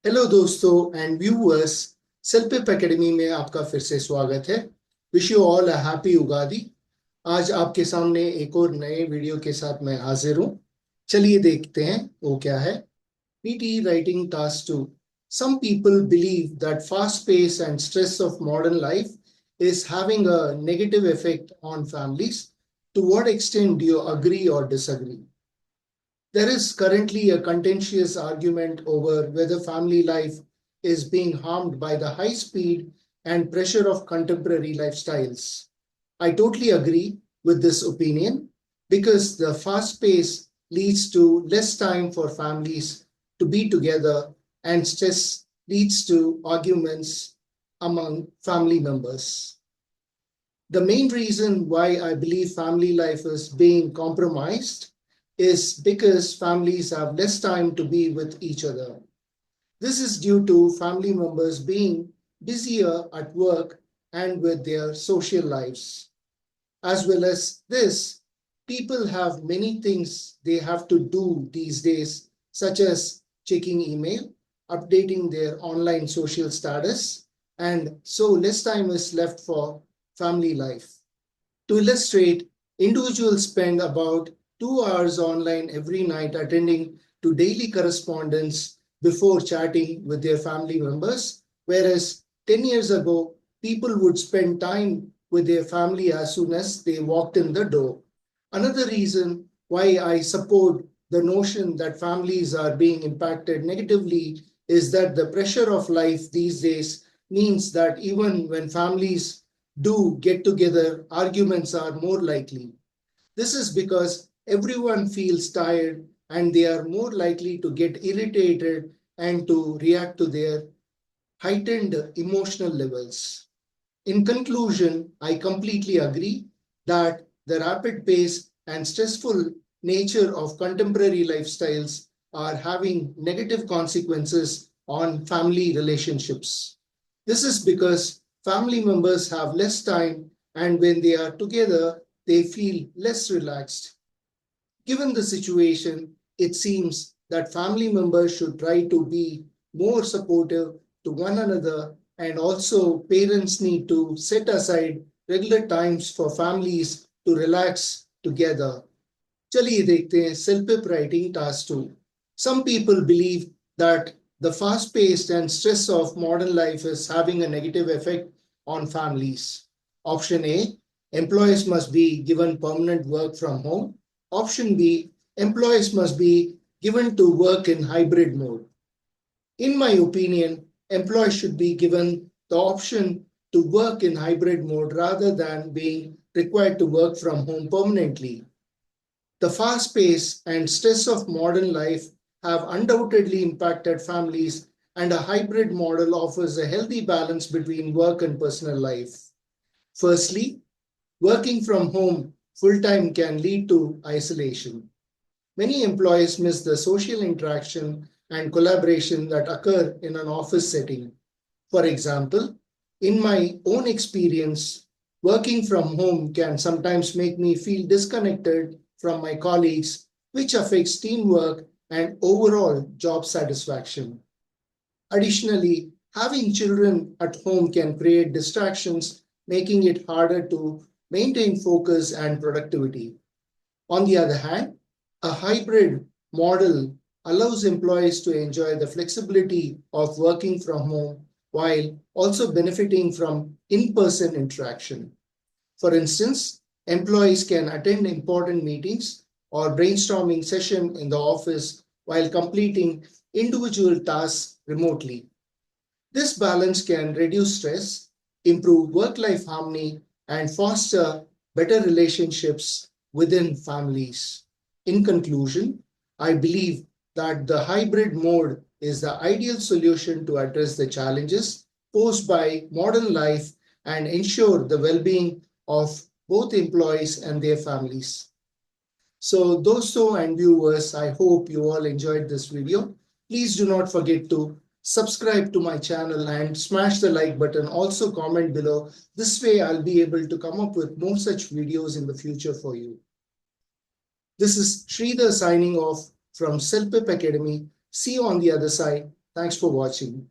Hello दोस्तों and viewers, सेल्पिप academy में आपका फिर से स्वागत है। Wish you all a happy Ugadi. आज आपके सामने एक और नए वीडियो के साथ मैं हाजिर हूँ। चलिए देखते हैं वो क्या है। PTE writing task 2. Some people believe that fast pace and stress of modern life is having a negative effect on families. To what extent do you agree or disagree? There is currently a contentious argument over whether family life is being harmed by the high speed and pressure of contemporary lifestyles. I totally agree with this opinion because the fast pace leads to less time for families to be together, and stress leads to arguments among family members. The main reason why I believe family life is being compromised is because families have less time to be with each other. This is due to family members being busier at work and with their social lives. As well as this, people have many things they have to do these days, such as checking email, updating their online social status, and so less time is left for family life. To illustrate, individuals spend about 2 hours online every night attending to daily correspondence before chatting with their family members, whereas 10 years ago, people would spend time with their family as soon as they walked in the door. Another reason why I support the notion that families are being impacted negatively is that the pressure of life these days means that even when families do get together, arguments are more likely. This is because everyone feels tired and they are more likely to get irritated and to react to their heightened emotional levels. In conclusion, I completely agree that the rapid pace and stressful nature of contemporary lifestyles are having negative consequences on family relationships. This is because family members have less time, and when they are together, they feel less relaxed. Given the situation, it seems that family members should try to be more supportive to one another, and also parents need to set aside regular times for families to relax together. चलिए देखते हैं self writing task 2. Some people believe that the fast paced and stress of modern life is having a negative effect on families. Option A, employees must be given permanent work from home. Option B, employees must be given to work in hybrid mode. In my opinion, employees should be given the option to work in hybrid mode rather than being required to work from home permanently. The fast pace and stress of modern life have undoubtedly impacted families, and a hybrid model offers a healthy balance between work and personal life. Firstly, working from home full time can lead to isolation. Many employees miss the social interaction and collaboration that occur in an office setting. For example, in my own experience, working from home can sometimes make me feel disconnected from my colleagues, which affects teamwork and overall job satisfaction. Additionally, having children at home can create distractions, making it harder to maintain focus and productivity. On the other hand, a hybrid model allows employees to enjoy the flexibility of working from home while also benefiting from in-person interaction. For instance, employees can attend important meetings or brainstorming session in the office while completing individual tasks remotely. This balance can reduce stress, improve work-life harmony, and foster better relationships within families. In conclusion, I believe that the hybrid mode is the ideal solution to address the challenges posed by modern life and ensure the well-being of both employees and their families. So, dosto and viewers, I hope you all enjoyed this video. Please do not forget to subscribe to my channel and smash the like button. Also comment below. This way I'll be able to come up with more such videos in the future for you. This is Sridhar signing off from CELPIP Academy. See you on the other side. Thanks for watching.